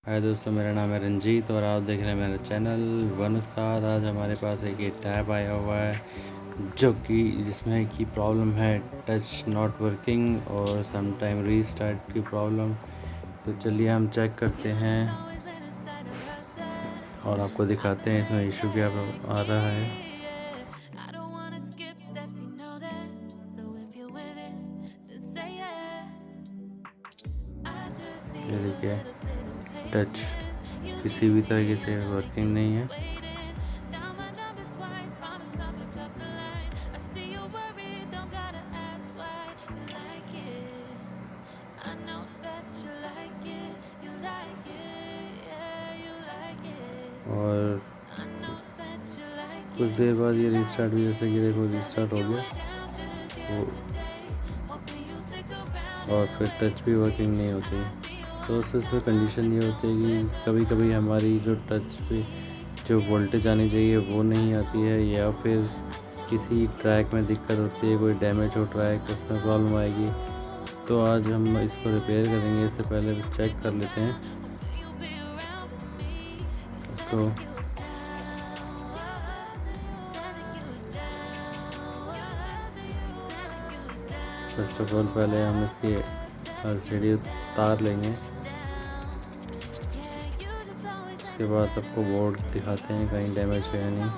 हाय दोस्तों, मेरा नाम है रंजीत और आप देख रहे हैं मेरा चैनल वन उस्ताद। आज हमारे पास एक ये टैब आया हुआ है जो कि जिसमें की प्रॉब्लम है टच नॉट वर्किंग और सम टाइम रीस्टार्ट की प्रॉब्लम। तो चलिए हम चेक करते हैं और आपको दिखाते हैं इसमें इशू क्या आ रहा है। ये देखिए, टच किसी भी तरीके से वर्किंग नहीं है। और कुछ देर बाद ये रीस्टार्ट भी, जैसे कि देखो रीस्टार्ट हो गया और फिर टच भी वर्किंग नहीं होती। तो उसमें कंडीशन ये होती है कि कभी कभी हमारी जो टच पे जो वोल्टेज आनी चाहिए वो नहीं आती है, या फिर किसी ट्रैक में दिक्कत होती है, कोई डैमेज हो ट्रैक उसमें प्रॉब्लम आएगी। तो आज हम इसको रिपेयर करेंगे। इससे पहले चेक कर लेते हैं इसको। फर्स्ट ऑफ ऑल पहले हम इसकी एलसीडी उतार लेंगे। उसके बाद आपको बोर्ड दिखाते हैं कहीं डैमेज है या नहीं।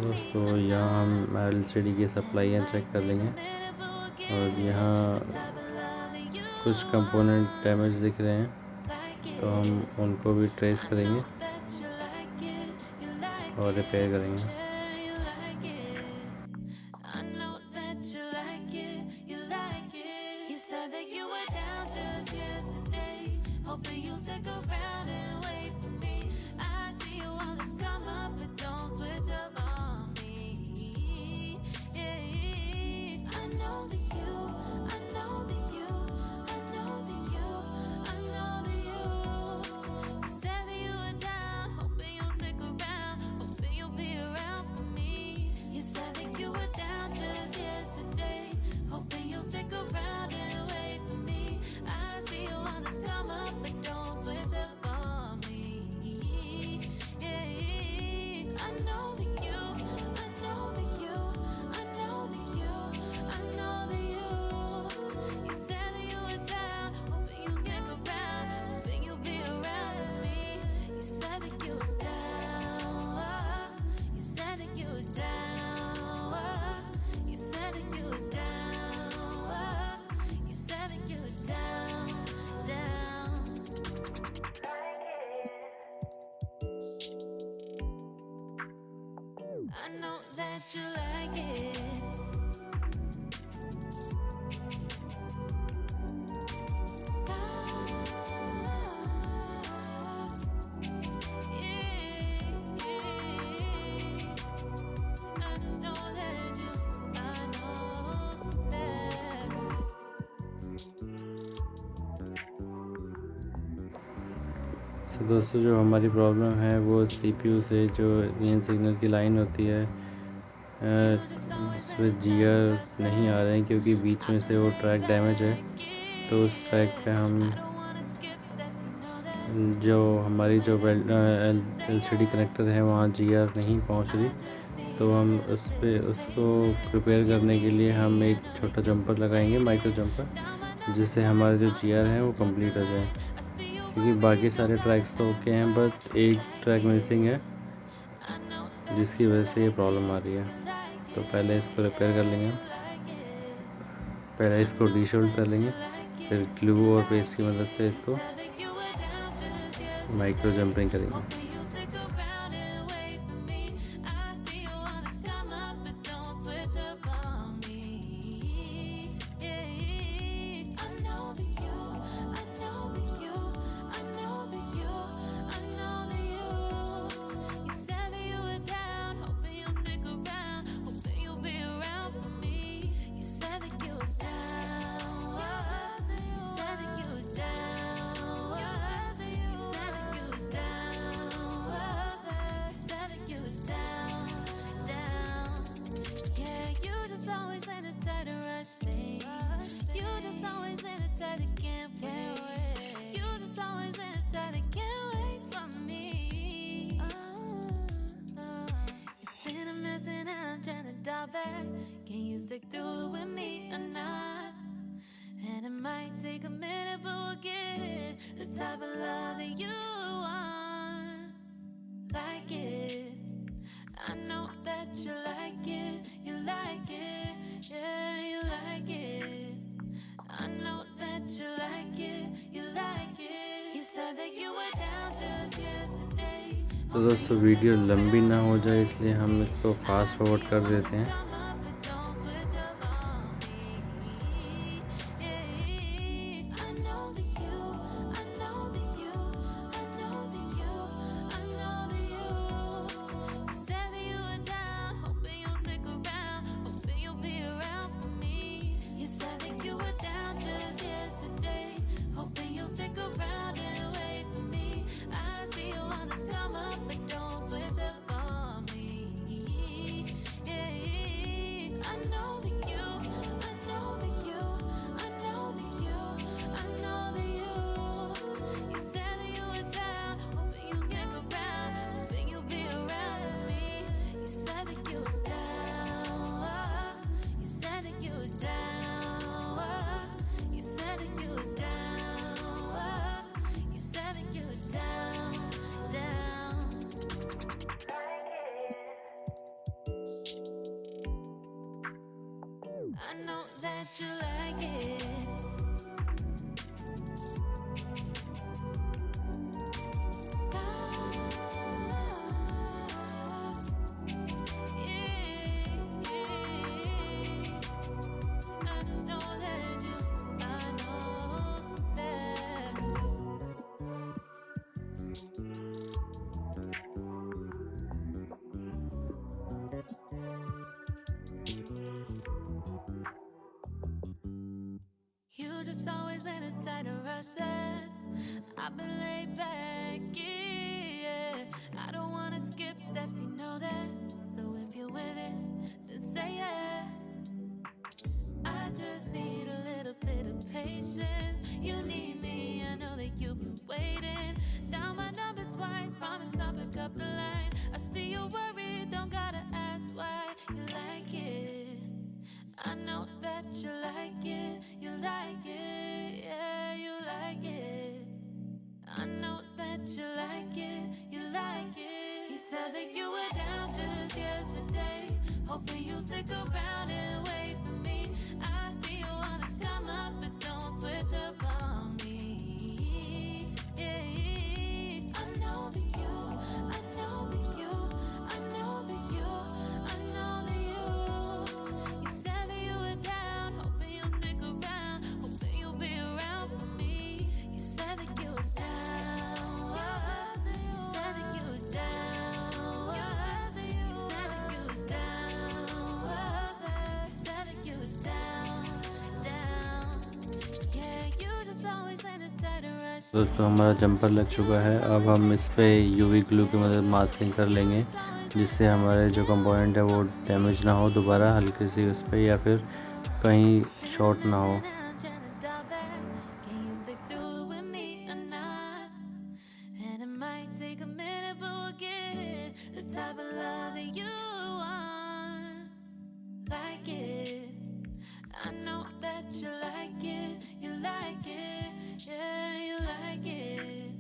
दोस्तों यहाँ हम एलसीडी की सप्लाई चेक कर लेंगे और यहाँ कुछ कंपोनेंट डैमेज दिख रहे हैं, तो हम उनको भी ट्रेस करेंगे और रिपेयर करेंगे। I know that you like it. तो दोस्तों, जो हमारी प्रॉब्लम है वो सीपीयू से जो ग्रीन सिग्नल की लाइन होती है इसमें जीआर नहीं आ रहे हैं, क्योंकि बीच में से वो ट्रैक डैमेज है। तो उस ट्रैक पे हम जो हमारी जो एलसीडी कनेक्टर है वहाँ जीआर नहीं पहुँच रही। तो हम उसको रिपेयर करने के लिए हम एक छोटा जंपर लगाएंगे, माइक्रो जंपर, जिससे हमारे जो जीआर है वो कंप्लीट हो जाए। क्योंकि बाकी सारे ट्रैक्स तो ओके हैं, बट एक ट्रैक मिसिंग है जिसकी वजह से ये प्रॉब्लम आ रही है। तो पहले इसको रिपेयर कर लेंगे, पहले इसको डीशोल्ड कर लेंगे, फिर ग्लू और पेस्ट की मदद से इसको माइक्रो जंपरिंग करेंगे। been the type to rush things. You just always been the type that can't wait. You just always been the type that can't wait for me. It's been a mess and I'm trying to dial back. Can you stick through it with me or not? And it might take a minute, but we'll get it. The type of love that you want, like it. I know that you like it, you like it, yeah, you like it. I know that you like it, you like it. You said that you were down just yesterday. तो दोस्तों video लंबी ना हो जाए इसलिए हम इसको fast forward कर देते हैं। I know that you like it. You just always been the type to rush that. I've been laid back, yeah. I don't wanna skip steps, you know that. So if you're with it, then say yeah. I just need a little bit of patience. You need me, I know that you've been waiting. Down my number twice, promise I'll pick up the line. I see you worried, don't gotta ask why. You like it, I know that you like it. You like it, yeah, you like it. I know that you like it, you like it. You said that you were down just yesterday, hoping you'll stick around and wait for me. I see you wanna come up, but don't switch up on me. Yeah, I know that you, I know that you, I know that you, I know that you. You said that you were down, hoping you'll stick around, hoping you'll be around for me. You said that you were down, you said that you were down, you said that you were down, you said that you were down, down. Yeah, you just always been the type to rush. दोस्तों हमारा jumper लग चुका है। अब हम इस पे UV glue की मदद मास्किंग कर लेंगे, जिससे हमारे जो कंपोनेंट है वो डैमेज ना हो दोबारा हल्की सी उस पर, या फिर कहीं शॉर्ट ना हो। I know that you like it, you like it, yeah, you like it.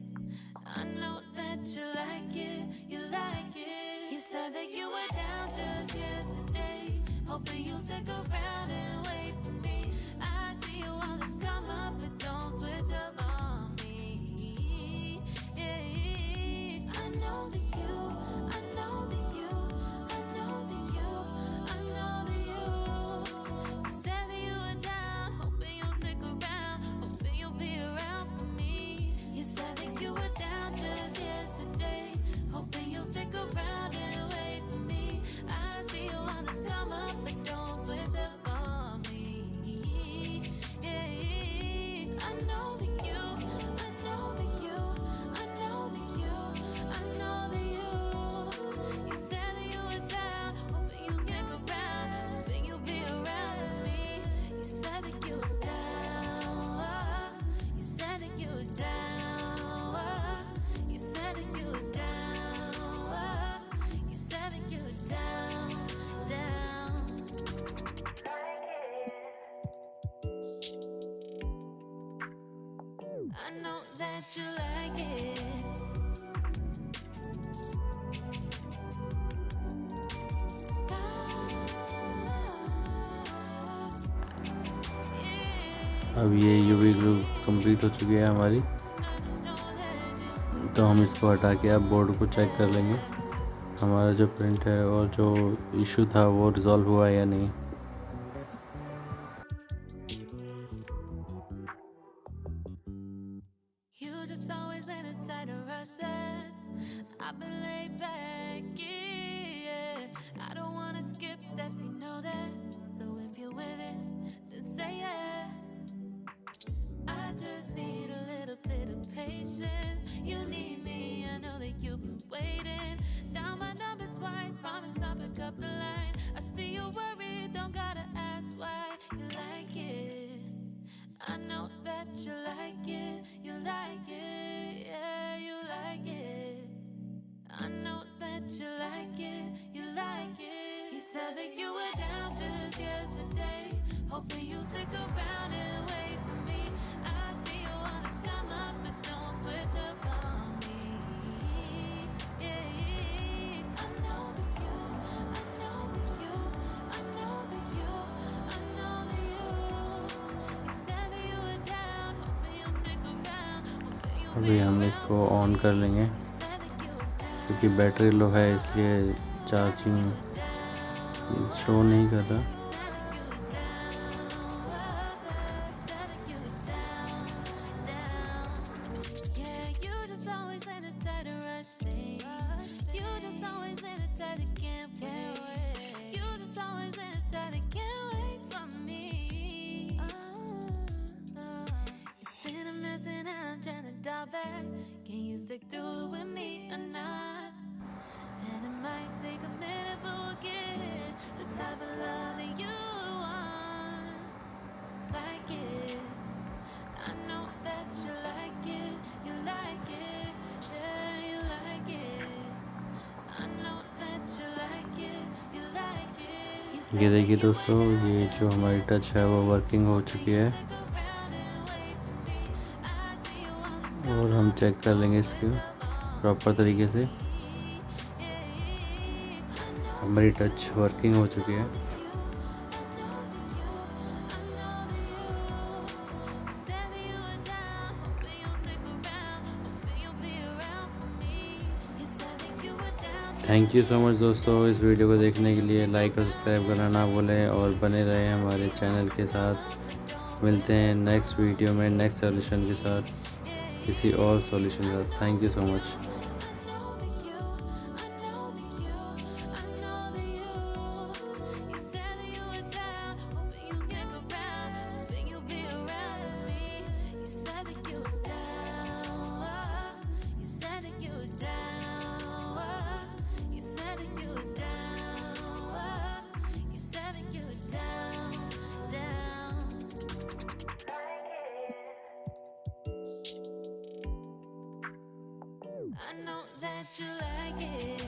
I know that you like it, you like it. You said that you were down just yesterday, hoping you'll stick around and wait for me. I see you wanna come up, but don't switch up on me. Yeah, I know that you, I know that you, I know that you, I know that you. You said that you were down, hoping you'll stick around, hoping you'll be around for me. You said that you were down just yesterday, hoping you'll stick around and wait for me. I see you wanna come up, but don't switch up on that you like it. अब ये UV glue complete हो चुकी है हमारी, तो हम इसको हटा के अब बोर्ड को चेक कर लेंगे हमारा जो प्रिंट है और जो इशू था वो रिज़ॉल्व हुआ या नहीं। You just always been a tighter rush that I've been laid back, yeah. I don't wanna skip steps, you know that. So if you're with it, then say yeah. I just need a little bit of patience. You need me, I know that you've been waiting. Down my number twice, promise I'll pick up the line. I see you worried, don't gotta ask why. You like it, I know that you like it. You like it, yeah, you like it. I know that you like it, you like it. You said that you were down just yesterday, hoping you'll stick around and wait for me. I see you wanna come up, but don't switch up on me. Yeah, I know that you, I know that you, I know that you, I know that you. You said that you were down, hoping you'll stick around, hoping you'll अभी हम इसको on कर लेंगे क्योंकि battery low है, इसलिए charging show नहीं कर रहा। Yeah, you just always been a tighter rush thing. You just always been a tighter can't wait. You just always been a tighter can't wait for me. It's been a mess and I'm trying to dial back. Can you stick through it with me or not? And it might take a minute, but we'll get it. The type of love that you want, like it. I know that you like it, you like it, yeah, you like it. I know that you like it, you like it. ये देखिए दोस्तों, ये जो हमारी touch है वो working हो चुकी है और हम चेक कर लेंगे इसको प्रॉपर तरीके से। हमारी टच वर्किंग हो चुकी है। थैंक यू सो मच दोस्तों, इस वीडियो को देखने के लिए। लाइक और सब्सक्राइब करना ना भूलें और बने रहें हमारे चैनल के साथ। मिलते हैं नेक्स्ट वीडियो में नेक्स्ट सॉल्यूशन के साथ, किसी और सॉल्यूशन के साथ। Thank you so much. I know that you like it.